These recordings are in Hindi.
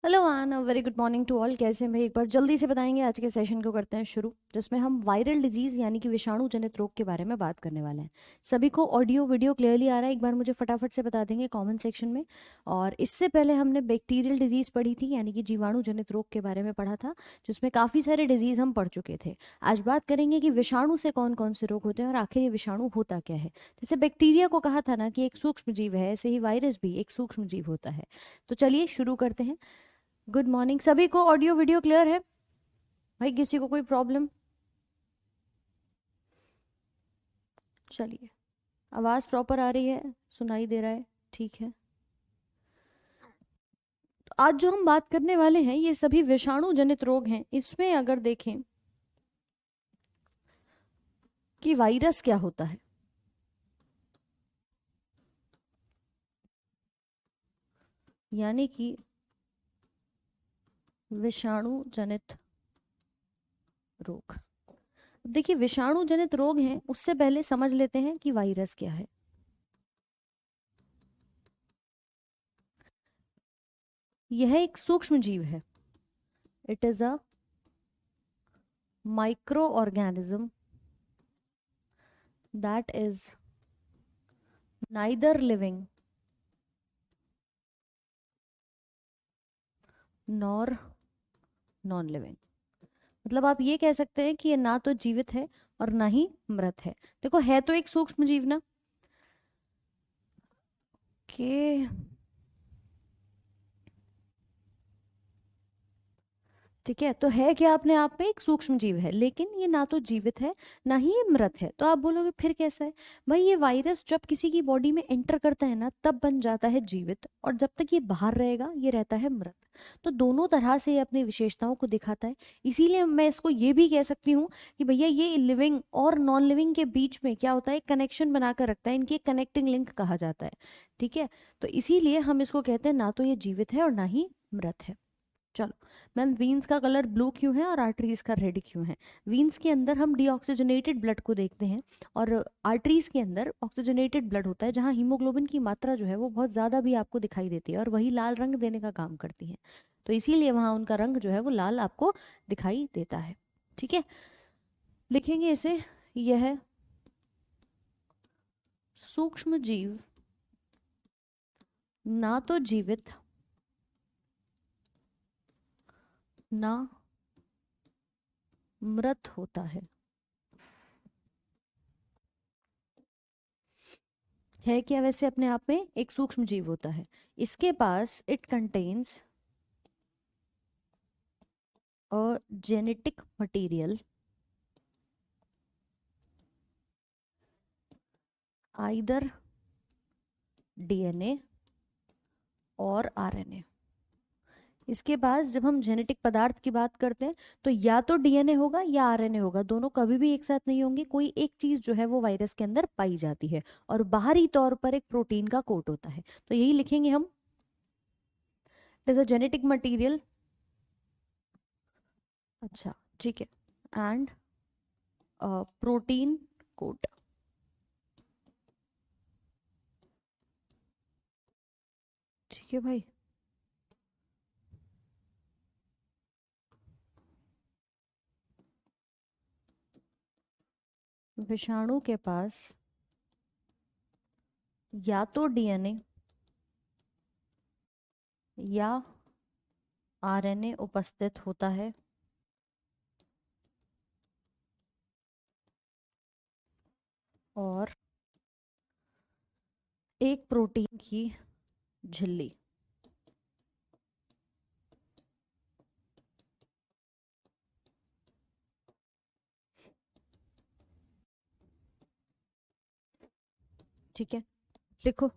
हेलो आन, very good morning to all. कैसे हैं भाई? एक बार जल्दी से बताएंगे। आज के सेशन को करते हैं शुरू, जिसमें हम वायरल डिजीज यानी कि विषाणु जनित रोग के बारे में बात करने वाले हैं। सभी को ऑडियो वीडियो क्लियरली आ रहा है? एक बार मुझे फटाफट से बता देंगे कमेंट सेक्शन में। और इससे पहले हमने बैक्टीरियल डिजीज पढ़ी थी, यानी कि जीवाणु जनित रोग के बारे में पढ़ा था, जिसमें काफ़ी सारे डिजीज हम पढ़ चुके थे। आज बात करेंगे कि विषाणु से कौन कौन से रोग होते हैं और आखिर ये विषाणु होता क्या है। जैसे बैक्टीरिया को कहा था ना कि एक सूक्ष्म जीव है, ऐसे ही वायरस भी एक सूक्ष्म जीव होता है। तो चलिए शुरू करते हैं। गुड मॉर्निंग सभी को। ऑडियो वीडियो क्लियर है भाई? किसी को कोई प्रॉब्लम? चलिए, आवाज़ प्रॉपर आ रही है, सुनाई दे रहा है? ठीक है। तो आज जो हम बात करने वाले हैं ये सभी विषाणु जनित रोग हैं। इसमें अगर देखें कि वायरस क्या होता है, यानी कि विषाणु जनित रोग। देखिए, विषाणु जनित रोग हैं, उससे पहले समझ लेते हैं कि वायरस क्या है। यह एक सूक्ष्म जीव है। It is a micro organism that is neither living nor non living. मतलब आप ये कह सकते हैं कि ये ना तो जीवित है और ना ही मृत है। देखो, है तो एक सूक्ष्म जीव ना के। ठीक है, तो है क्या अपने आप में एक सूक्ष्म जीव है, लेकिन ये ना तो जीवित है ना ही ये मृत है। तो आप बोलोगे फिर कैसा है? भाई, ये वायरस जब किसी की बॉडी में एंटर करता है ना, तब बन जाता है जीवित, और जब तक ये बाहर रहेगा ये रहता है मृत। तो दोनों तरह से ये अपनी विशेषताओं को दिखाता है। इसीलिए मैं इसको ये भी कह सकती हूँ कि भैया ये लिविंग और नॉन लिविंग के बीच में क्या होता है, कनेक्शन बनाकर रखता है। इनकी कनेक्टिंग लिंक कहा जाता है। ठीक है, तो इसीलिए हम इसको कहते हैं ना तो ये जीवित है और ना ही मृत है। चलो मैम, वीन्स का कलर ब्लू क्यों है और आर्टरीज का रेड क्यों है? वीन्स के अंदर हम डीऑक्सीजनेटेड ब्लड को देखते हैं, और आर्टरीज के अंदर ऑक्सीजनेटेड ब्लड होता है, जहाँ हीमोग्लोबिन की मात्रा जो है वो बहुत ज़्यादा भी आपको दिखाई देती है, और वही लाल रंग देने का काम करती है। तो इसीलिए वहाँ उनका रंग जो है वो लाल आपको दिखाई देता है। ठीक है, लिखेंगे इसे। यह सूक्ष्म जीव ना तो जीवित ना मृत होता है क्या? वैसे अपने आप में एक सूक्ष्म जीव होता है। इसके पास it contains a genetic material either DNA और आरएनए। इसके पास जब हम जेनेटिक पदार्थ की बात करते हैं तो या तो डीएनए होगा या आरएनए होगा, दोनों कभी भी एक साथ नहीं होंगे। कोई एक चीज जो है वो वायरस के अंदर पाई जाती है, और बाहरी तौर पर एक प्रोटीन का कोट होता है। तो यही लिखेंगे हम, it is a genetic material. अच्छा, ठीक है, एंड प्रोटीन कोट। ठीक है भाई। विषाणु के पास या तो डीएनए या आरएनए उपस्थित होता है, और एक प्रोटीन की झिल्ली। ठीक है, लिखो।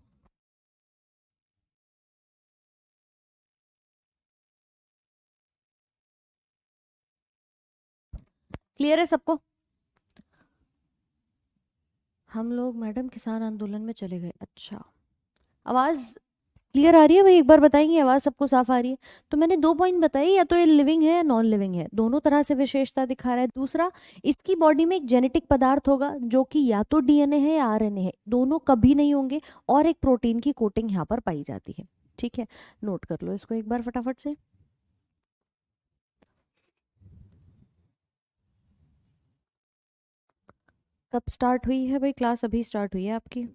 क्लियर है सबको? हम लोग मैडम किसान आंदोलन में चले गए। अच्छा, आवाज क्लियर आ रही है भाई? एक बार बताएंगे, आवाज सबको साफ आ रही है? तो मैंने दो पॉइंट बताई, या तो ये लिविंग है या नॉन लिविंग है, दोनों तरह से विशेषता दिखा रहा है। दूसरा, इसकी बॉडी में एक जेनेटिक पदार्थ होगा जो कि या तो डीएनए है या आरएनए है, दोनों कभी नहीं होंगे, और एक प्रोटीन की कोटिंग यहाँ पर पाई जाती है। ठीक है, नोट कर लो इसको एक बार फटाफट से। कब स्टार्ट हुई है भाई क्लास? अभी स्टार्ट हुई है आपकी।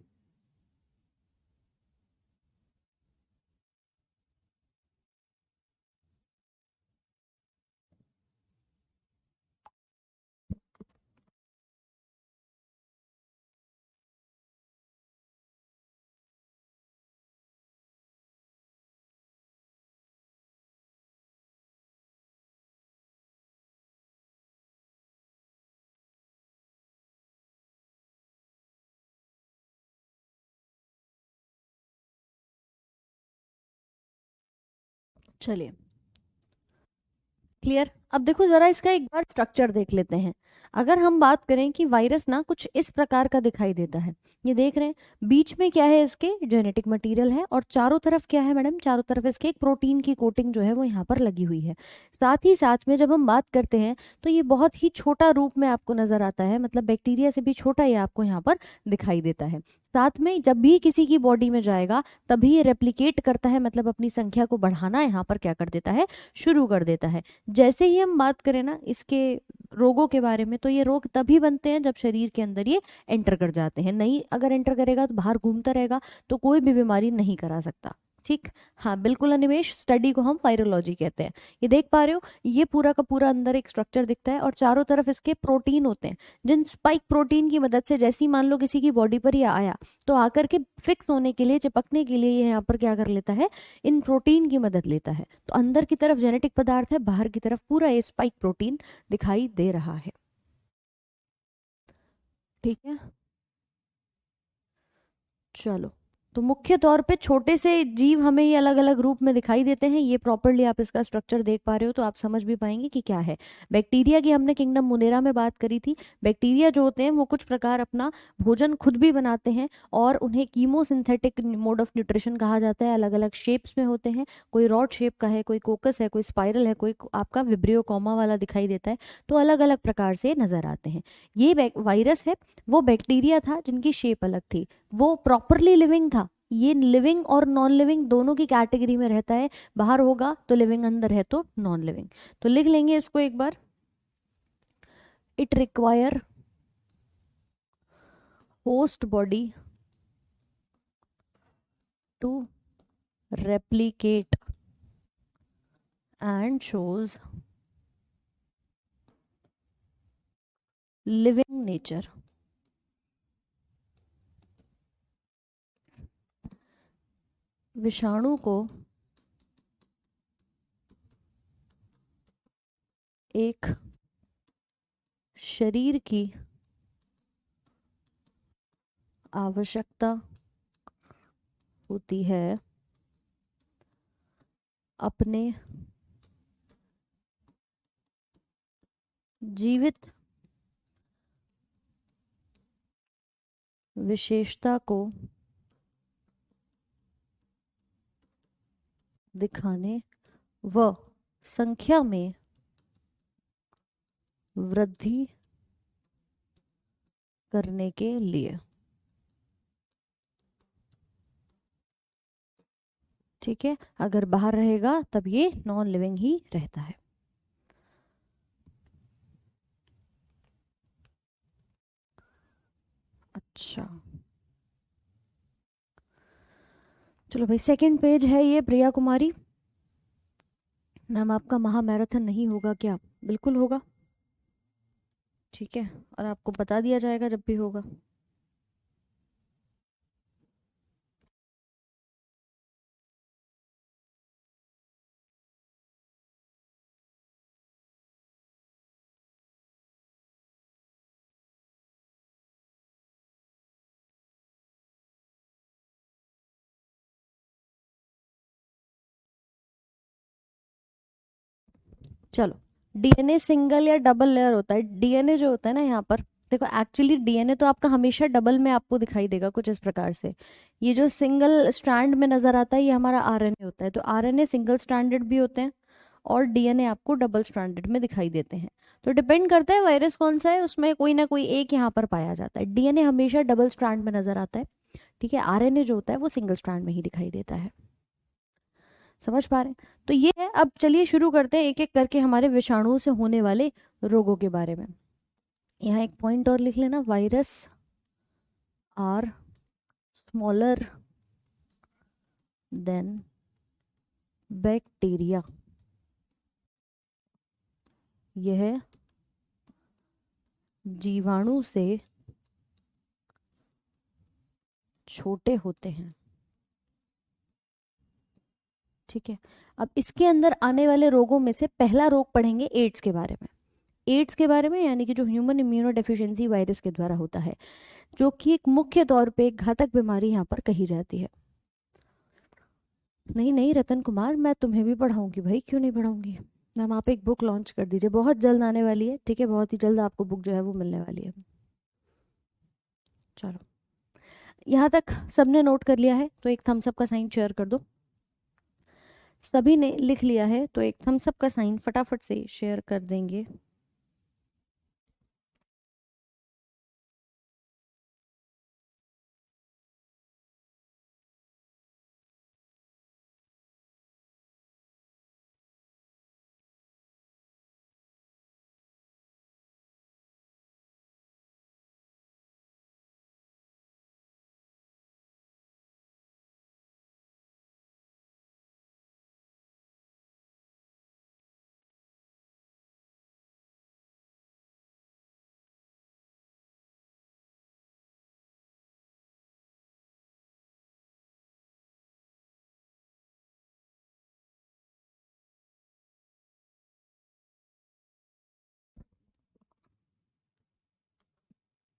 चलिए, क्लियर। अब देखो जरा इसका एक बार स्ट्रक्चर देख लेते हैं। अगर हम बात करें कि वायरस ना कुछ इस प्रकार का दिखाई देता है, ये देख रहे हैं बीच में क्या है, इसके जेनेटिक मटेरियल है, और चारों तरफ क्या है मैडम, चारों तरफ इसके एक प्रोटीन की कोटिंग जो है वो यहाँ पर लगी हुई है। साथ ही साथ में जब हम बात करते हैं तो ये बहुत ही छोटा रूप में आपको नजर आता है, मतलब बैक्टीरिया से भी छोटा ये आपको यहाँ पर दिखाई देता है। साथ में जब भी किसी की बॉडी में जाएगा तभी ये रेप्लिकेट करता है, मतलब अपनी संख्या को बढ़ाना यहाँ पर क्या कर देता है, शुरू कर देता है। जैसे ही हम बात करें ना इसके रोगों के बारे में, तो ये रोग तभी बनते हैं जब शरीर के अंदर ये एंटर कर जाते हैं। नहीं अगर एंटर करेगा तो बाहर घूमता रहेगा तो कोई भी बीमारी नहीं करा सकता। ठीक, हाँ बिल्कुल अनिमेश, स्टडी को हम वायरोलॉजी कहते हैं। ये देख पा रहे हो, ये पूरा का पूरा अंदर एक स्ट्रक्चर दिखता है और चारों तरफ इसके प्रोटीन होते हैं, जिन स्पाइक प्रोटीन की मदद से जैसे ही मान लो किसी की बॉडी पर ये आया तो आकर के फिक्स होने के लिए, चिपकने के लिए ये यहाँ पर क्या कर लेता है, इन प्रोटीन की मदद लेता है। तो अंदर की तरफ जेनेटिक पदार्थ है, बाहर की तरफ पूरा ये स्पाइक प्रोटीन दिखाई दे रहा है। ठीक है, चलो। तो मुख्य तौर पे छोटे से जीव हमें ये अलग अलग रूप में दिखाई देते हैं। ये प्रॉपरली आप इसका स्ट्रक्चर देख पा रहे हो तो आप समझ भी पाएंगे कि क्या है। बैक्टीरिया की हमने किंगडम मुनेरा में बात करी थी। बैक्टीरिया जो होते हैं वो कुछ प्रकार अपना भोजन खुद भी बनाते हैं और उन्हें कीमोसिंथेटिक मोड ऑफ न्यूट्रिशन कहा जाता है। अलग अलग शेप्स में होते हैं, कोई रॉड शेप का है, कोई कोकस है, कोई स्पाइरल है, कोई आपका विब्रियो कॉमा वाला दिखाई देता है। तो अलग अलग प्रकार से नजर आते हैं। ये वायरस है, वो बैक्टीरिया था जिनकी शेप अलग थी, वो प्रॉपरली लिविंग था। ये लिविंग और नॉन लिविंग दोनों की कैटेगरी में रहता है। बाहर होगा तो लिविंग, अंदर है तो नॉन लिविंग। तो लिख लेंगे इसको एक बार। It require host body to replicate and shows living nature। विषाणु को एक शरीर की आवश्यकता होती है अपने जीवित विशेषता को दिखाने व संख्या में वृद्धि करने के लिए। ठीक है, अगर बाहर रहेगा तब ये नॉन लिविंग ही रहता है। अच्छा, चलो भाई, सेकंड पेज है ये। प्रिया कुमारी मैम, आपका महा मैराथन नहीं होगा क्या? बिल्कुल होगा। ठीक है, और आपको बता दिया जाएगा जब भी होगा। चलो, डीएनए सिंगल या डबल लेयर होता है। डीएनए जो होता है ना यहाँ पर, देखो एक्चुअली डीएनए तो आपका हमेशा डबल में आपको दिखाई देगा कुछ इस प्रकार से। ये जो सिंगल स्ट्रैंड में नजर आता है ये हमारा आरएनए होता है। तो आरएनए सिंगल स्ट्रैंडेड भी होते हैं और डीएनए आपको डबल स्ट्रैंडेड में दिखाई देते हैं। तो डिपेंड करता है वायरस कौन सा है, उसमें कोई ना कोई एक यहाँ पर पाया जाता है। डीएनए हमेशा डबल स्ट्रैंड में नजर आता है। ठीक है, आरएनए जो होता है वो सिंगल स्ट्रैंड में ही दिखाई देता है। समझ पा रहे हैं? तो ये है। अब चलिए शुरू करते हैं एक एक करके हमारे विषाणुओं से होने वाले रोगों के बारे में। यहाँ एक पॉइंट और लिख लेना, virus are smaller than bacteria. यह जीवाणु से छोटे होते हैं। ठीक है, अब इसके अंदर आने वाले रोगों में से पहला रोग पढ़ेंगे एड्स के बारे में। एड्स के बारे में यानी कि जो ह्यूमन इम्यूनो डेफिशिएंसी वायरस के द्वारा होता है, जो कि एक मुख्य तौर पे एक घातक बीमारी यहाँ पर कही जाती है। नहीं नहीं रतन कुमार, मैं तुम्हें भी पढ़ाऊंगी भाई, क्यों नहीं पढ़ाऊंगी। मैम आप एक बुक लॉन्च कर दीजिए, बहुत जल्द आने वाली है। ठीक है, बहुत ही जल्द आपको बुक जो है वो मिलने वाली है। चलो, यहाँ तक सबने नोट कर लिया है तो एक थम्स अप का साइन शेयर कर दो। सभी ने लिख लिया है तो एक थम्स अप का साइन फटाफट से शेयर कर देंगे।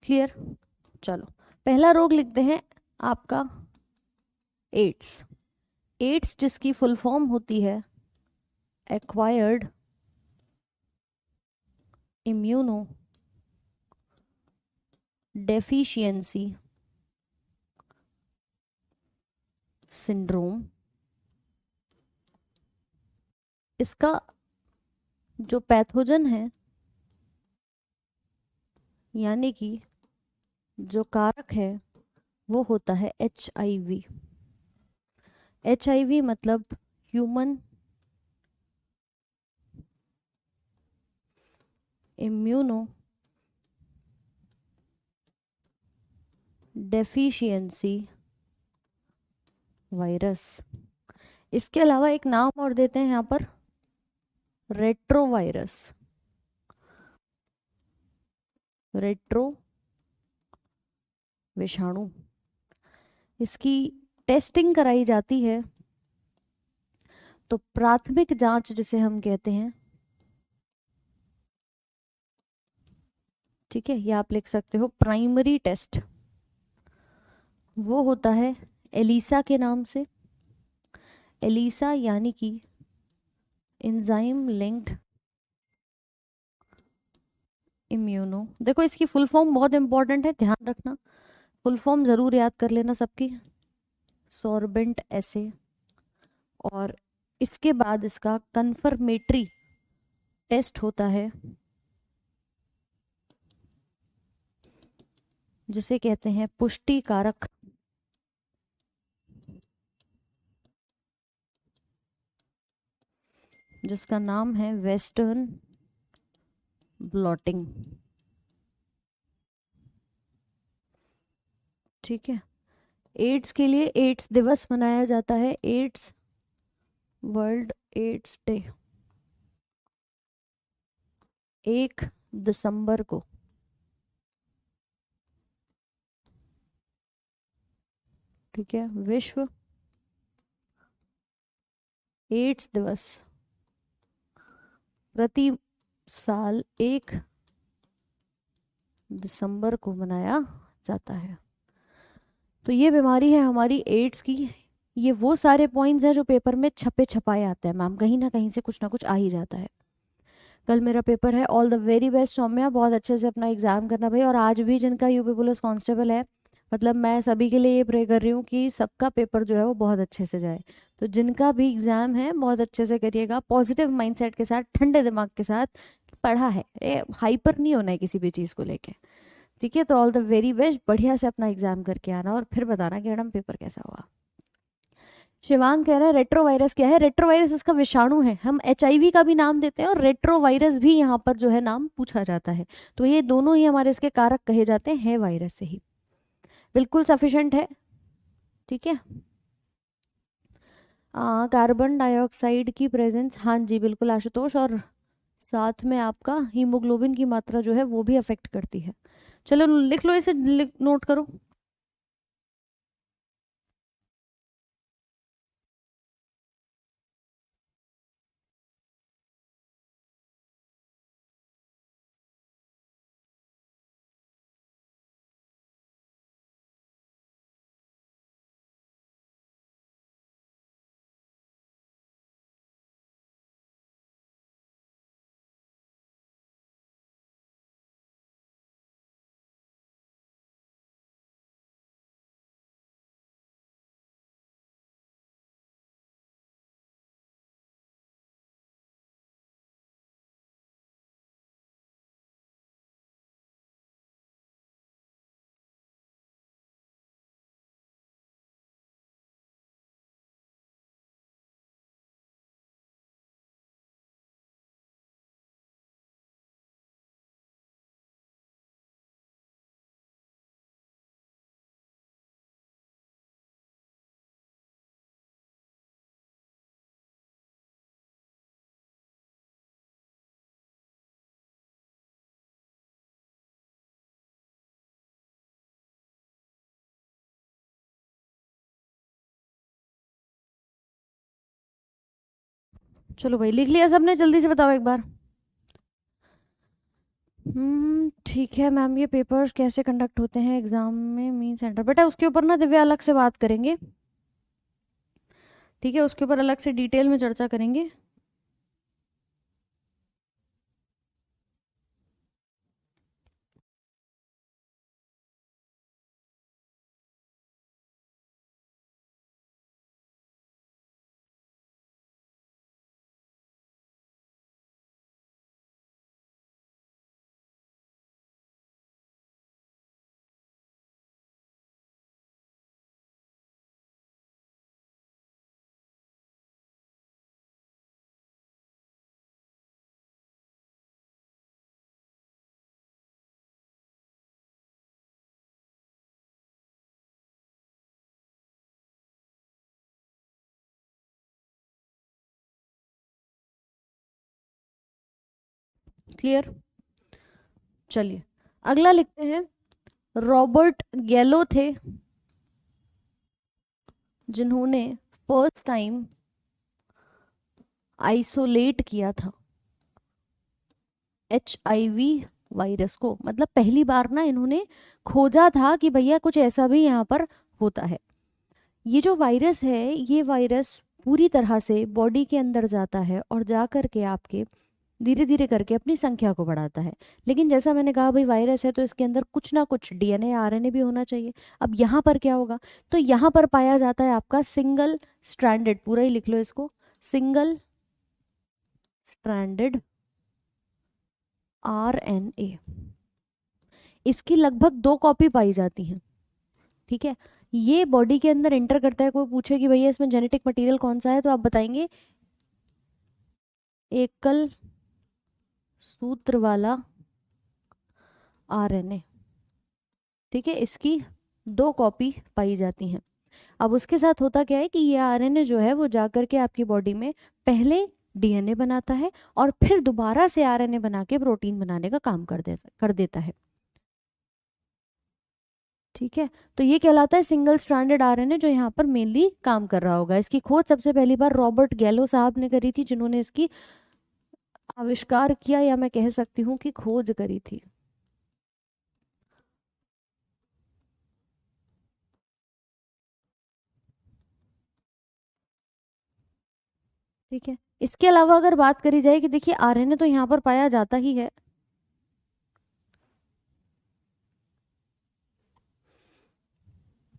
क्लियर? चलो, पहला रोग लिखते हैं आपका एड्स। एड्स जिसकी फुल फॉर्म होती है एक्वायर्ड इम्यूनो डेफिशिएंसी सिंड्रोम। इसका जो पैथोजन है यानी कि जो कारक है वो होता है HIV। HIV मतलब ह्यूमन इम्यूनो डेफिशिएंसी वायरस। इसके अलावा एक नाम और देते हैं यहाँ पर, रेट्रोवायरस। रेट्रो विषाणु। इसकी टेस्टिंग कराई जाती है तो प्राथमिक जांच जिसे हम कहते हैं, ठीक है, ये आप लिख सकते हो प्राइमरी टेस्ट, वो होता है एलिसा के नाम से। एलिसा यानी कि एंजाइम लिंक्ड इम्यूनो। देखो इसकी फुल फॉर्म बहुत इंपॉर्टेंट है, ध्यान रखना, फुल फॉर्म जरूर याद कर लेना सबकी। सॉर्बेंट एसे, और इसके बाद इसका कंफर्मेटरी टेस्ट होता है जिसे कहते हैं पुष्टि कारक, जिसका नाम है वेस्टर्न ब्लॉटिंग। ठीक है, एड्स के लिए एड्स दिवस मनाया जाता है, एड्स वर्ल्ड एड्स डे, 1 दिसंबर को। ठीक है, विश्व एड्स दिवस प्रति साल 1 दिसंबर को मनाया जाता है। तो ये बीमारी है हमारी एड्स की। ये वो सारे पॉइंट्स हैं जो पेपर में छपे छपाए आते हैं मैम, कहीं ना कहीं से कुछ ना कुछ आ ही जाता है। कल मेरा पेपर है, all the very best Saumya, बहुत अच्छे से अपना एग्जाम करना भाई। और आज भी जिनका यूपी पुलिस कांस्टेबल है, मतलब मैं सभी के लिए ये प्रे कर रही हूँ कि सबका पेपर जो है वो बहुत अच्छे से जाए। तो जिनका भी एग्जाम है बहुत अच्छे से करिएगा, पॉजिटिव माइंडसेट के साथ, ठंडे दिमाग के साथ। पढ़ा है, हाइपर नहीं होना है किसी भी चीज़ को लेके। ठीक है, तो ऑल द वेरी बेस्ट, बढ़िया से अपना एग्जाम करके आना और फिर बताना कि मैडम पेपर कैसा हुआ। शिवांग कह रहा है रेट्रोवायरस क्या है? रेट्रोवायरस इसका विषाणु है। हम एचआईवी का भी नाम देते हैं और रेट्रोवायरस भी यहाँ पर जो है नाम पूछा जाता है। तो ये दोनों ही हमारे इसके कारक कहे जाते हैं वायरस से ही। बिल्कुल सफिशेंट है। ठीक है। कार्बन डाइऑक्साइड की प्रेजेंस, हाँ जी बिल्कुल आशुतोष, और साथ में आपका हीमोग्लोबिन की मात्रा जो है वो भी अफेक्ट करती है। चलो लिख लो इसे, नोट करो। चलो भाई, लिख लिया सबने? जल्दी से बताओ एक बार। ठीक है मैम, ये पेपर्स कैसे कंडक्ट होते हैं एग्जाम में, मीन सेंटर, बेटा उसके ऊपर ना दिव्या अलग से बात करेंगे। ठीक है, उसके ऊपर अलग से डिटेल में चर्चा करेंगे। क्लियर? चलिए अगला लिखते हैं। रॉबर्ट गैलो थे जिन्होंने फर्स्ट टाइम आइसोलेट किया था एचआईवी वायरस को। मतलब पहली बार ना इन्होंने खोजा था कि भैया कुछ ऐसा भी यहाँ पर होता है। ये जो वायरस है, ये वायरस पूरी तरह से बॉडी के अंदर जाता है और जा करके आपके धीरे धीरे करके अपनी संख्या को बढ़ाता है। लेकिन जैसा मैंने कहा भाई, वायरस है तो इसके अंदर कुछ ना कुछ डीएनए आरएनए भी होना चाहिए। अब यहाँ पर क्या होगा? तो यहाँ पर पाया जाता है आपका सिंगल स्ट्रैंडेड, पूरा ही लिख लो इसको, सिंगल स्ट्रैंडेड आरएनए। इसकी लगभग 2 कॉपी पाई जाती हैं। ठीक है, ये बॉडी के अंदर एंटर करता है। कोई पूछे कि भैया इसमें जेनेटिक मटेरियल कौन सा है, तो आप बताएंगे एकल सूत्र वाला आरएनए। ठीक है, इसकी 2 कॉपी पाई जाती हैं। अब उसके साथ होता क्या है कि ये आरएनए जो है वो जाकर के आपकी बॉडी में पहले डीएनए बनाता है और फिर दोबारा से आरएनए बना के प्रोटीन बनाने का काम कर देता है। ठीक है, तो ये कहलाता है सिंगल स्ट्रैंडेड आरएनए, जो यहाँ पर मेनली काम कर रहा होगा। इसकी खोज सबसे पहली बार रॉबर्ट गैलो साहब ने करी थी, जिन्होंने इसकी आविष्कार किया, या मैं कह सकती हूँ कि खोज करी थी। ठीक है, इसके अलावा अगर बात करी जाए कि देखिए आरएनए तो यहाँ पर पाया जाता ही है।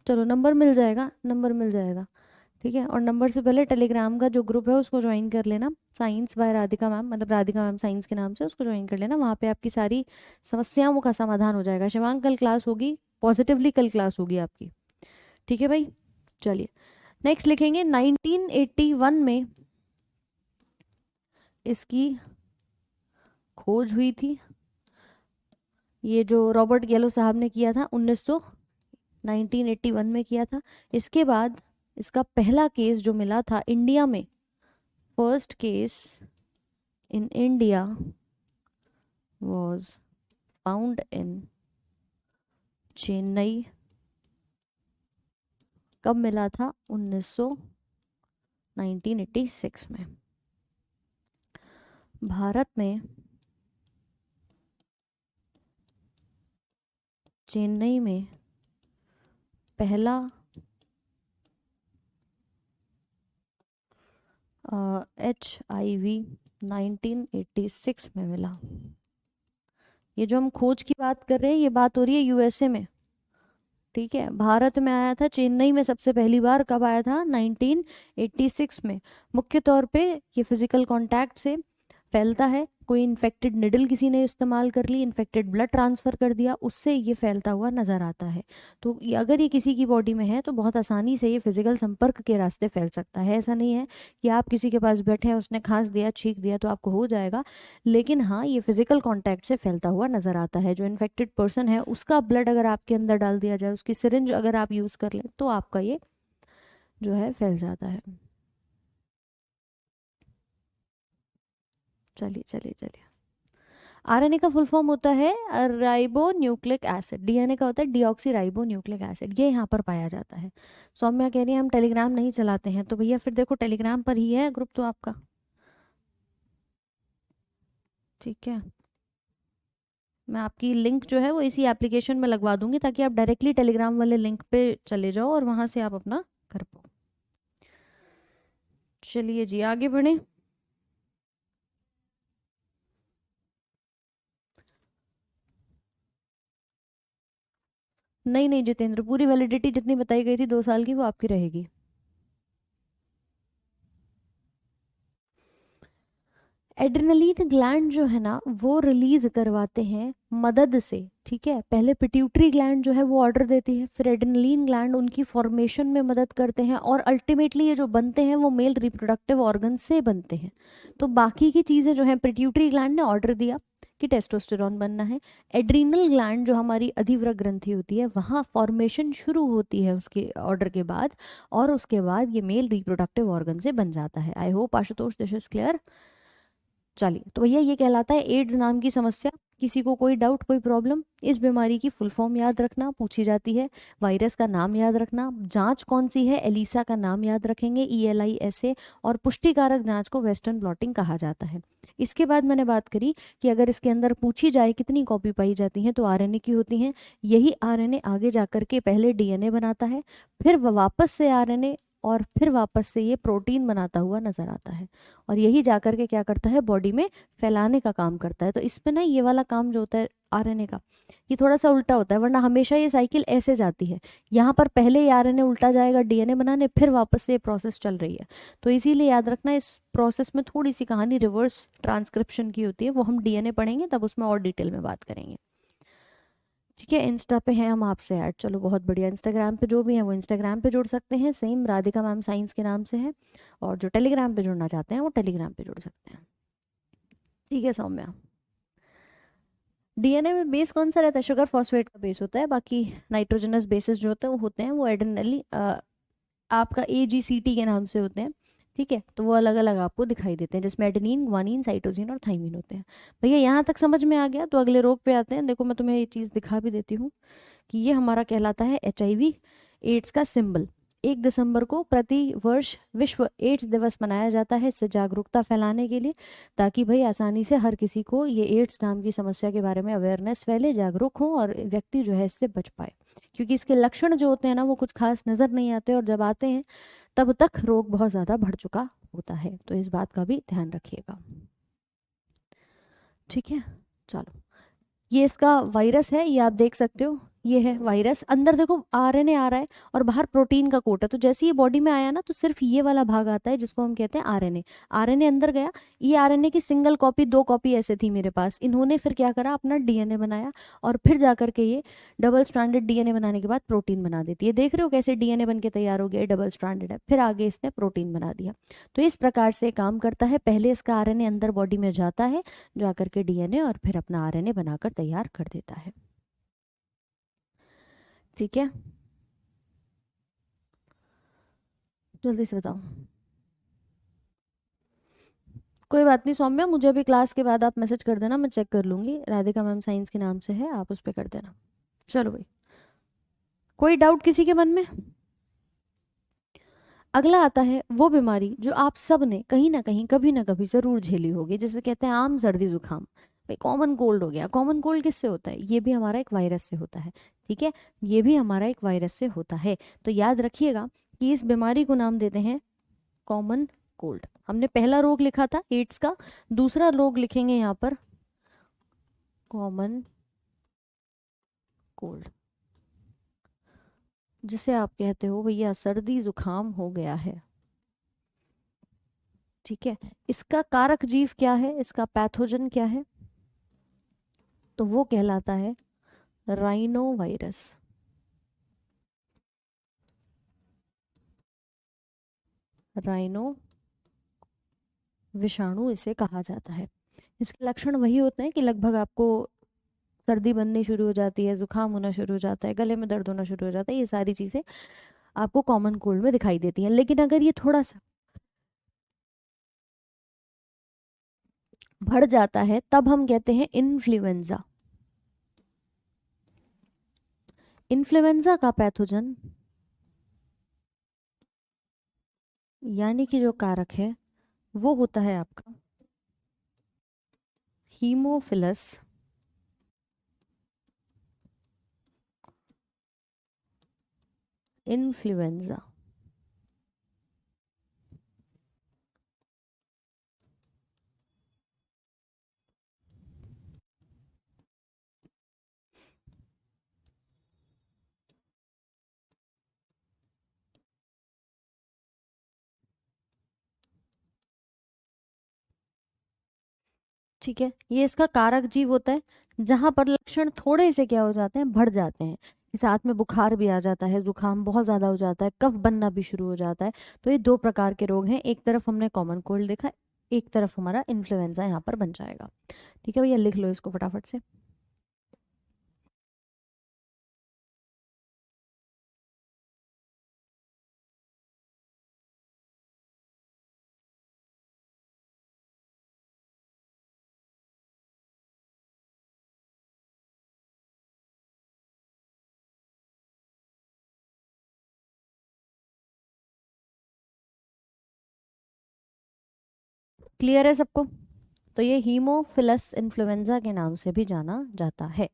चलो नंबर मिल जाएगा, नंबर मिल जाएगा। ठीक है, और नंबर से पहले टेलीग्राम का जो ग्रुप है उसको ज्वाइन कर लेना, साइंस बाय राधिका मैम, मतलब राधिका मैम साइंस के नाम से, उसको ज्वाइन कर लेना। वहाँ पे आपकी सारी समस्याओं का समाधान हो जाएगा। शिवांग कल क्लास होगी, पॉजिटिवली कल क्लास होगी आपकी। ठीक है भाई, चलिए नेक्स्ट लिखेंगे 1981 में इसकी खोज हुई थी। ये जो रॉबर्ट गैलो साहब ने किया था 1981 में किया था। इसके बाद इसका पहला केस जो मिला था इंडिया में, first case in India was found in Chennai. कब मिला था? 1986 में। भारत में चेन्नई में पहला HIV 1986 में मिला। ये जो हम खोज की बात कर रहे हैं, ये बात हो रही है यूएसए में, ठीक है। भारत में आया था चेन्नई में सबसे पहली बार, कब आया था? 1986 में। मुख्य तौर पे ये फिजिकल कांटेक्ट से फैलता है। कोई इन्फेक्टेड निडल किसी ने इस्तेमाल कर ली, इन्फेक्टेड ब्लड ट्रांसफ़र कर दिया, उससे ये फैलता हुआ नज़र आता है। तो अगर ये किसी की बॉडी में है तो बहुत आसानी से ये फिजिकल संपर्क के रास्ते फैल सकता है। ऐसा नहीं है कि आप किसी के पास बैठे हैं, उसने खांस दिया, छींक दिया तो आपको हो जाएगा, लेकिन हाँ, ये फिजिकल कॉन्टैक्ट से फैलता हुआ नज़र आता है। जो इन्फेक्टेड पर्सन है उसका ब्लड अगर आपके अंदर डाल दिया जाए, उसकी सिरिंज अगर आप यूज़ कर लें, तो आपका ये जो है फैल जाता है। चलिए चलिए चलिए। आरएनए का फुल फॉर्म होता है राइबो न्यूक्लिक एसिड। डीएनए का होता है डीऑक्सी राइबो न्यूक्लिक एसिड। ये यहाँ पर पाया जाता है। सौम्या कह रही है हम टेलीग्राम नहीं चलाते हैं, तो भैया फिर देखो टेलीग्राम पर ही है ग्रुप तो आपका, ठीक है। मैं आपकी लिंक जो है वो इसी एप्लीकेशन में लगवा दूंगी, ताकि आप डायरेक्टली टेलीग्राम वाले लिंक पे चले जाओ और वहाँ से आप अपना कर पाओ। चलिए जी आगे बढ़े। नहीं नहीं जितेंद्र, पूरी वैलिडिटी जितनी बताई गई थी 2 साल की वो आपकी रहेगी। एड्रेनलिन ग्लैंड जो है ना वो रिलीज करवाते हैं मदद से, ठीक है। पहले पिट्यूटरी ग्लैंड जो है वो ऑर्डर देती है, फिर एड्रेनलिन ग्लैंड उनकी फॉर्मेशन में मदद करते हैं, और अल्टीमेटली ये जो बनते हैं वो मेल रिप्रोडक्टिव ऑर्गन से बनते हैं। तो बाकी की चीज़ें जो है पिट्यूटरी ग्लैंड ने ऑर्डर दिया कि टेस्टोस्टेरॉन बनना है। एड्रीनल ग्लैंड जो हमारी अधिवृक्क ग्रंथि होती है, वहाँ फॉर्मेशन शुरू होती है उसके ऑर्डर के बाद, और उसके बाद ये मेल रिप्रोडक्टिव ऑर्गन से बन जाता है। I hope Ashutosh this is clear. चलिए, तो भैया ये कहलाता है एड्स नाम की समस्या। किसी को कोई डाउट, कोई प्रॉब्लम? इस बीमारी की फुल फॉर्म याद रखना, पूछी जाती है। वायरस का नाम याद रखना, जांच कौन सी है, एलिसा का नाम याद रखेंगे, ELISA, और पुष्टिकारक जांच को वेस्टर्न ब्लॉटिंग कहा जाता है। इसके बाद मैंने बात करी कि अगर इसके अंदर पूछी जाए कितनी कॉपी पाई जाती हैं, तो RNA की होती हैं। यही RNA आगे जाकर के पहले DNA बनाता है, फिर वापस से RNA, और फिर वापस से ये प्रोटीन बनाता हुआ नजर आता है, और यही जाकर के क्या करता है, बॉडी में फैलाने का काम करता है। तो इसमें ना ये वाला काम जो होता है RNA का, ये थोड़ा सा उल्टा होता है, वरना हमेशा ये साइकिल ऐसे जाती है। यहाँ पर पहले ये RNA उल्टा जाएगा DNA बनाने, फिर वापस से ये प्रोसेस चल रही है। तो इसीलिए याद रखना, इस प्रोसेस में थोड़ी सी कहानी रिवर्स ट्रांसक्रिप्शन की होती है, वो हम DNA पढ़ेंगे तब उसमें और डिटेल में बात करेंगे, ठीक है। इंस्टा पे हैं हम आपसे ऐड, चलो बहुत बढ़िया। इंस्टाग्राम पे जो भी है वो इंस्टाग्राम पे जुड़ सकते हैं, सेम राधिका मैम साइंस के नाम से है। और जो टेलीग्राम पे जुड़ना चाहते हैं वो टेलीग्राम पे जुड़ सकते हैं, ठीक है सौम्या। DNA में बेस कौन सा रहता है? शुगर फॉस्फेट का बेस होता है। बाकी नाइट्रोजनस बेसिस जो होते हैं वो होते हैं वो एडेनली आपका AGCT के नाम से होते हैं, ठीक है। तो वो अलग अलग आपको दिखाई देते हैं, जिसमें एडेनिन, ग्वानिन, साइटोसिन और थाइमिन होते हैं। भैया यहाँ तक समझ में आ गया? तो अगले रोग पे आते हैं। देखो मैं तुम्हें ये चीज़ दिखा भी देती हूँ कि ये हमारा कहलाता है HIV एड्स का सिंबल। 1 दिसंबर को प्रति वर्ष विश्व एड्स दिवस मनाया जाता है, इससे जागरूकता फैलाने के लिए, ताकि भाई आसानी से हर किसी को ये एड्स नाम की समस्या के बारे में अवेयरनेस फैले, जागरूक हो, और व्यक्ति जो है इससे बच पाए। क्योंकि इसके लक्षण जो होते हैं ना वो कुछ खास नज़र नहीं आते, और जब आते हैं तब तक रोग बहुत ज़्यादा बढ़ चुका होता है। तो इस बात का भी ध्यान रखिएगा, ठीक है। चलो, ये इसका वायरस है, ये आप देख सकते हो, ये है वायरस, अंदर देखो आरएनए आ रहा है और बाहर प्रोटीन का कोट है, तो जैसे ये बॉडी में आया ना तो सिर्फ ये वाला भाग आता है जिसको हम कहते हैं आरएनए। आरएनए अंदर गया, ये आरएनए की सिंगल कॉपी, दो कॉपी ऐसे थी मेरे पास, इन्होंने फिर क्या करा, अपना डीएनए बनाया, और फिर जा करके ये डबल स्ट्रैंडेड डीएनए बनाने के बाद प्रोटीन बना देती है। देख रहे हो कैसे डीएनए बन के तैयार हो गया, डबल स्ट्रैंडेड है, फिर आगे इसने प्रोटीन बना दिया। तो इस प्रकार से काम करता है, पहले इसका आरएनए अंदर बॉडी में जाता है, जा करके डीएनए, और फिर अपना आरएनए बनाकर तैयार कर देता है। ठीक है, जल्दी से बताओ। कोई बात नहीं सौम्या, मुझे अभी क्लास के बाद आप मैसेज कर देना, मैं चेक कर लूंगी, राधिका मैम साइंस के नाम से है, आप उस पर कर देना। चलो भाई, कोई डाउट किसी के मन में? अगला आता है वो बीमारी जो आप सब ने कहीं ना कहीं कभी ना कभी जरूर झेली होगी, जिसे कहते हैं आम सर्दी जुकाम। भाई कॉमन कोल्ड हो गया, कॉमन कोल्ड किससे होता है, ये भी हमारा एक वायरस से होता है। ठीक है, ये भी हमारा एक वायरस से होता है। तो याद रखिएगा कि इस बीमारी को नाम देते हैं कॉमन कोल्ड। हमने पहला रोग लिखा था एड्स का, दूसरा रोग लिखेंगे यहाँ पर कॉमन कोल्ड, जिसे आप कहते हो भैया सर्दी जुकाम हो गया है। ठीक है, इसका कारक जीव क्या है, इसका पैथोजन क्या है, तो वो कहलाता है राइनो वायरस। राइनो विषाणु इसे कहा जाता है। इसके लक्षण वही होते हैं कि लगभग आपको सर्दी बननी शुरू हो जाती है, जुकाम होना शुरू हो जाता है, गले में दर्द होना शुरू हो जाता है, ये सारी चीजें आपको कॉमन कोल्ड में दिखाई देती हैं। लेकिन अगर ये थोड़ा सा बढ़ जाता है तब हम कहते हैं इन्फ्लुएंजा। इन्फ्लुएंजा का पैथोजन यानी कि जो कारक है वो होता है आपका हीमोफिलस इन्फ्लुएंजा। ठीक है, ये इसका कारक जीव होता है, जहां पर लक्षण थोड़े से क्या हो जाते हैं, बढ़ जाते हैं, साथ में बुखार भी आ जाता है, जुकाम बहुत ज्यादा हो जाता है, कफ बनना भी शुरू हो जाता है। तो ये दो प्रकार के रोग हैं, एक तरफ हमने कॉमन कोल्ड देखा, एक तरफ हमारा इन्फ्लुएंजा यहाँ पर बन जाएगा। ठीक है भैया, लिख लो इसको फटाफट से। क्लियर है सबको? तो ये हीमोफिलस इन्फ्लुएंजा के नाम से भी जाना जाता है।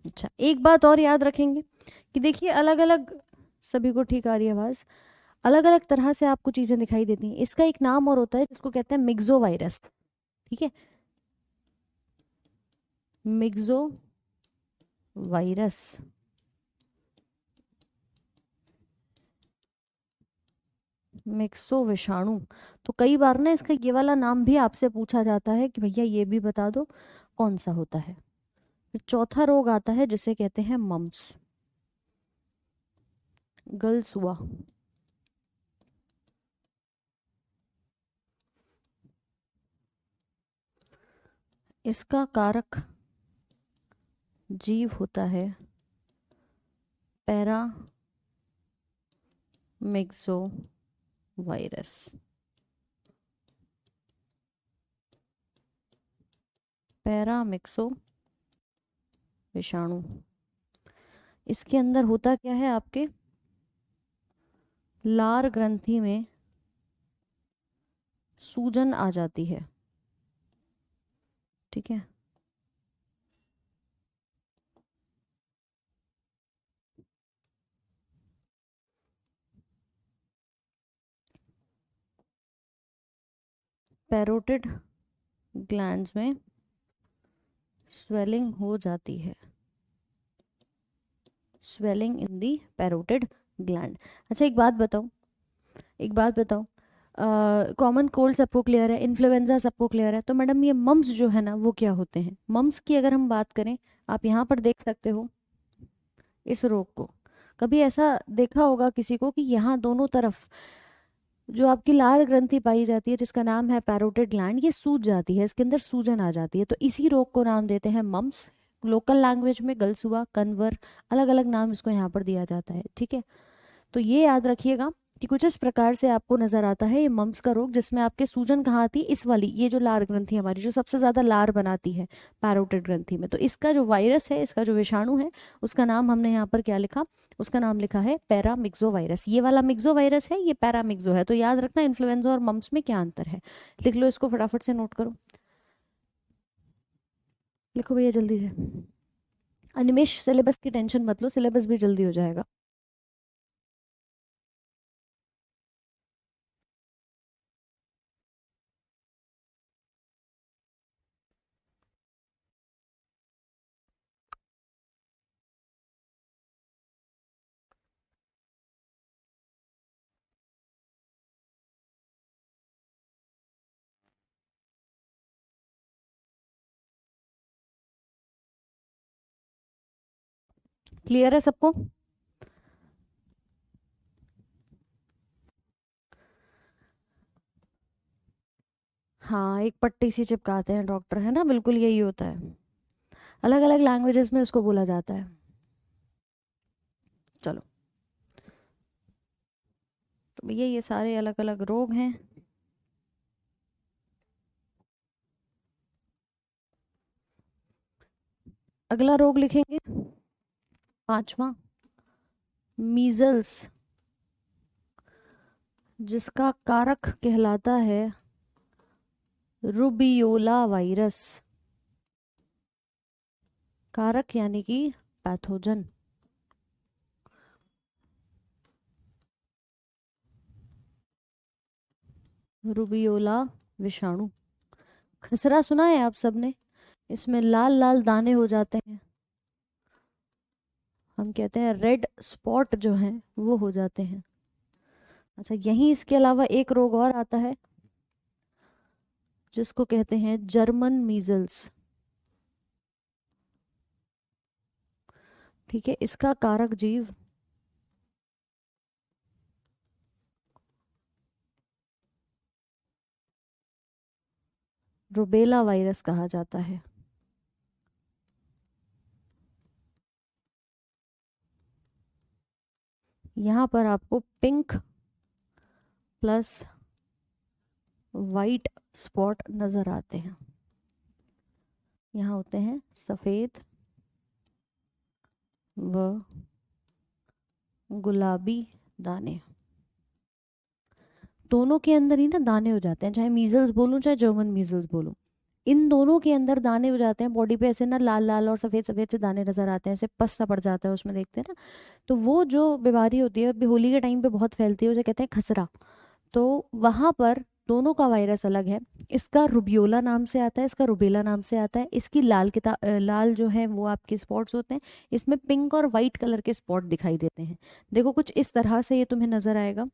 अच्छा, एक बात और याद रखेंगे कि देखिए अलग अलग, सभी को ठीक आ रही है आवाज, अलग अलग तरह से आपको चीजें दिखाई देती हैं, इसका एक नाम और होता है जिसको कहते हैं मिक्सो वायरस। ठीक है, मिक्सो वायरस, मिक्सो विषाणु। तो कई बार ना इसका ये वाला नाम भी आपसे पूछा जाता है कि भैया ये भी बता दो कौन सा होता है। फिर चौथा रोग आता है जिसे कहते हैं मम्स, गर्ल्स हुआ। इसका कारक जीव होता है para myxo virus. Para myxo विषाणु, इसके अंदर होता क्या है, आपके लार ग्रंथि में सूजन आ जाती है। ठीक है, पैरोटिड ग्लैंड्स में स्वेलिंग हो जाती है, swelling in the parotid gland. अच्छा एक बात बताओ, एक बात बताओ, कॉमन कोल्ड सबको क्लियर है, इन्फ्लुएंजा सबको क्लियर है, तो मैडम ये मम्स जो है ना वो क्या होते हैं? मम्स की अगर हम बात करें, आप यहाँ पर देख सकते हो इस रोग को, कभी ऐसा देखा होगा किसी को कि यहाँ दोनों तरफ जो आपकी लाल ग्रंथि पाई जाती है जिसका नाम है पैरोटिड ग्लैंड, ये सूज जाती है, इसके अंदर सूजन आ जाती है, तो इसी रोग को नाम देते हैं मम्स। लोकल लैंग्वेज में गलसुआ, कन्वर, अलग अलग नाम इसको यहाँ पर दिया जाता है, ठीक है। तो ये याद रखिएगा कि कुछ इस प्रकार से आपको नजर आता है ये मम्स का रोग, जिसमें आपके सूजन कहाँ आती है? इस वाली, ये जो लार ग्रंथि हमारी जो सबसे ज्यादा लार बनाती है पैरोटिड ग्रंथि में, तो इसका जो वायरस है, इसका जो विषाणु है, उसका नाम हमने यहाँ पर क्या लिखा? उसका नाम लिखा है पैरामिक्सो वायरस। ये वाला मिक्सो वायरस है, ये पैरामिक्सो है। तो याद रखना इन्फ्लुएंजा और मम्स में क्या अंतर है। लिख लो इसको, फटाफट से नोट करो, लिखो भैया जल्दी से। अनिमेश सिलेबस की टेंशन मत लो, सिलेबस भी जल्दी हो जाएगा। क्लियर है सबको? हाँ, एक पट्टी सी चिपकाते हैं डॉक्टर, है ना, बिल्कुल यही होता है। अलग अलग लैंग्वेजेस में इसको बोला जाता है। चलो, तो भैया ये सारे अलग अलग रोग हैं। अगला रोग लिखेंगे, पांचवा, मीजल्स, जिसका कारक कहलाता है रुबियोला वायरस। कारक यानी कि पैथोजन, रुबियोला विषाणु। खसरा सुना है आप सबने? इसमें लाल लाल दाने हो जाते हैं, हम कहते हैं रेड स्पॉट जो हैं वो हो जाते हैं। अच्छा, यहीं इसके अलावा एक रोग और आता है जिसको कहते हैं जर्मन मीजल्स, ठीक है। इसका कारक जीव रुबेला वायरस कहा जाता है। यहाँ पर आपको पिंक प्लस वाइट स्पॉट नजर आते हैं। यहाँ होते हैं सफेद व गुलाबी दाने, दोनों के अंदर ही ना दाने हो जाते हैं, चाहे मीजल्स बोलूं चाहे जर्मन मीजल्स बोलूं, इन दोनों के अंदर दाने हो जाते हैं। बॉडी पे ऐसे ना लाल लाल और सफेद सफेद से दाने नजर आते हैं, ऐसे पस सा पड़ जाता है उसमें, देखते हैं ना। तो वो जो बीमारी होती है अभी होली के टाइम पे बहुत फैलती है, उसे कहते हैं खसरा। तो वहां पर दोनों का वायरस अलग है। इसका रुबियोला नाम से आता है, इसका रुबेला नाम से आता है। इसकी लाल जो है वो आपके स्पॉट्स होते हैं, इसमें पिंक और वाइट कलर के स्पॉट दिखाई देते हैं। देखो कुछ इस तरह से ये तुम्हें नजर आएगा,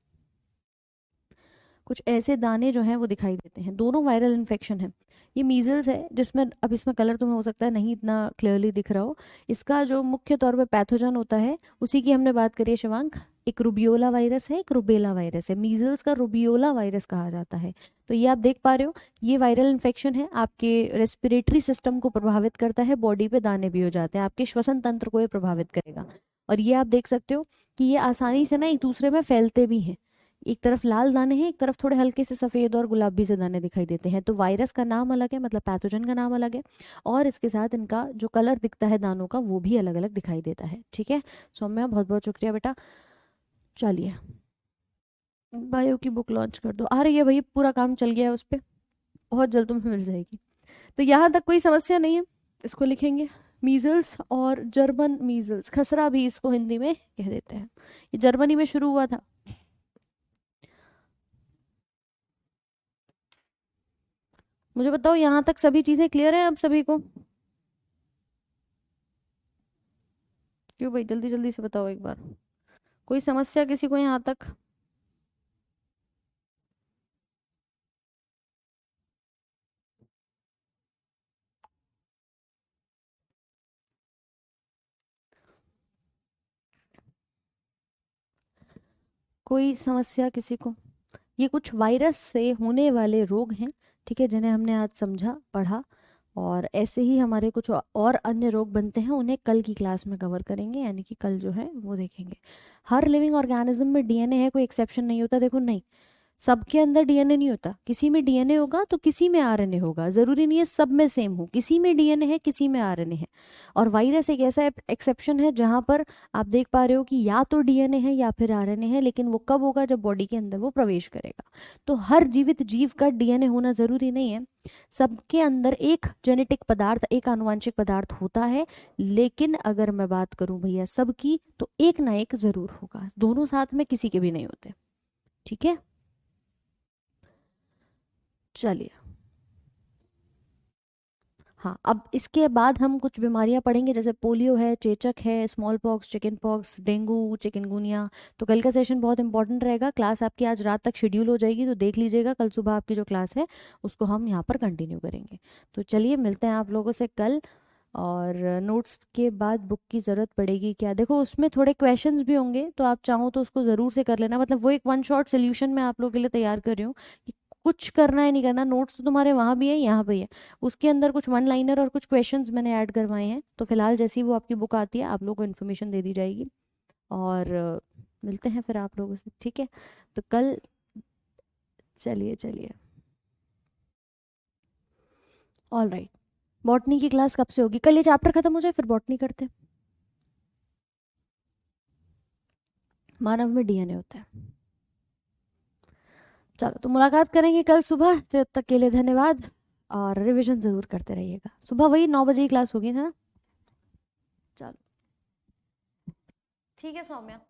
कुछ ऐसे दाने जो हैं वो दिखाई देते हैं। दोनों वायरल इन्फेक्शन है। ये मीजल्स है जिसमें, अब इसमें कलर तुम्हें हो सकता है नहीं इतना क्लियरली दिख रहा हो, इसका जो मुख्य तौर पे पैथोजन होता है उसी की हमने बात करी है शिवांक। एक रुबियोला वायरस है, एक रुबेला वायरस है। मीजल्स का रुबियोला वायरस कहा जाता है। तो ये आप देख पा रहे हो, ये वायरल इन्फेक्शन है, आपके रेस्पिरेटरी सिस्टम को प्रभावित करता है, बॉडी पे दाने भी हो जाते हैं, आपके श्वसन तंत्र को ये प्रभावित करेगा। और ये आप देख सकते हो कि ये आसानी से ना एक दूसरे में फैलते भी हैं। एक तरफ लाल दाने हैं, एक तरफ थोड़े हल्के से सफेद और गुलाबी से दाने दिखाई देते हैं। तो वायरस का नाम अलग है, मतलब पैथोजन का नाम अलग है, और इसके साथ इनका जो कलर दिखता है दानों का वो भी अलग अलग दिखाई देता है, ठीक है। सौम्या बहुत बहुत शुक्रिया बेटा। चलिए, बायो की बुक लॉन्च कर दो, आ रही है भाई, पूरा काम चल गया है उस पर, बहुत जल्द तुम्हें मिल जाएगी। तो यहाँ तक कोई समस्या नहीं है, इसको लिखेंगे मीजल्स और जर्मन मीजल्स, खसरा भी इसको हिंदी में कह देते हैं। ये जर्मनी में शुरू हुआ था। मुझे बताओ यहाँ तक सभी चीजें क्लियर है अब सभी को? क्यों भाई, जल्दी जल्दी से बताओ एक बार। कोई समस्या किसी को यहाँ तक? कोई समस्या किसी को? ये कुछ वायरस से होने वाले रोग हैं, ठीक है, जिन्हें हमने आज समझा पढ़ा। और ऐसे ही हमारे कुछ और अन्य रोग बनते हैं, उन्हें कल की क्लास में कवर करेंगे, यानी कि कल जो है वो देखेंगे। हर लिविंग ऑर्गेनिज्म में डीएनए है, कोई एक्सेप्शन नहीं होता। देखो नहीं, सबके अंदर डीएनए नहीं होता, किसी में डीएनए होगा तो किसी में आरएनए होगा, जरूरी नहीं है सब में सेम हो, किसी में डीएनए है किसी में आरएनए है। और वायरस एक ऐसा एक्सेप्शन है जहां पर आप देख पा रहे हो कि या तो डीएनए है या फिर आरएनए है, लेकिन वो कब होगा, जब बॉडी के अंदर वो प्रवेश करेगा। तो हर जीवित जीव का डीएनए होना जरूरी नहीं है। सबके अंदर एक जेनेटिक पदार्थ, एक आनुवांशिक पदार्थ होता है, लेकिन अगर मैं बात करूं भैया सबकी, तो एक ना एक जरूर होगा, दोनों साथ में किसी के भी नहीं होते। ठीक है, चलिए। हाँ, अब इसके बाद हम कुछ बीमारियां पढ़ेंगे, जैसे पोलियो है, चेचक है, small pox, chicken pox, dengue, chikungunya. तो कल का सेशन बहुत इंपॉर्टेंट रहेगा। क्लास आपकी आज रात तक शेड्यूल हो जाएगी, तो देख लीजिएगा, कल सुबह आपकी जो क्लास है उसको हम यहाँ पर कंटिन्यू करेंगे। तो चलिए, मिलते हैं आप लोगों से कल। और नोट्स के बाद बुक की ज़रूरत पड़ेगी क्या, देखो उसमें थोड़े क्वेश्चंस भी होंगे, तो आप चाहो तो उसको ज़रूर से कर लेना। मतलब वो एक वन शॉट सोल्यूशन मैं आप लोगों के लिए तैयार कर रही हूँ कि कुछ करना है नहीं करना, नोट्स तो तुम्हारे वहाँ भी है यहाँ भी है। उसके अंदर कुछ वन लाइनर और कुछ क्वेश्चंस मैंने ऐड करवाए हैं, तो फिलहाल जैसी वो आपकी बुक आती है आप लोगों को इन्फॉर्मेशन दे दी जाएगी। और मिलते हैं फिर आप लोगों से, ठीक है? तो कल, चलिए चलिए, ऑल राइट। बॉटनी की क्लास कब से होगी? कल ये चैप्टर खत्म हो जाए फिर बॉटनी करते हैं। मानव में डीएनए होता है। चलो, तो मुलाकात करेंगे कल सुबह। जब तक के लिए धन्यवाद, और रिवीजन जरूर करते रहिएगा। सुबह वही 9 बजे की क्लास होगी, है ना? चलो, ठीक है सौम्या।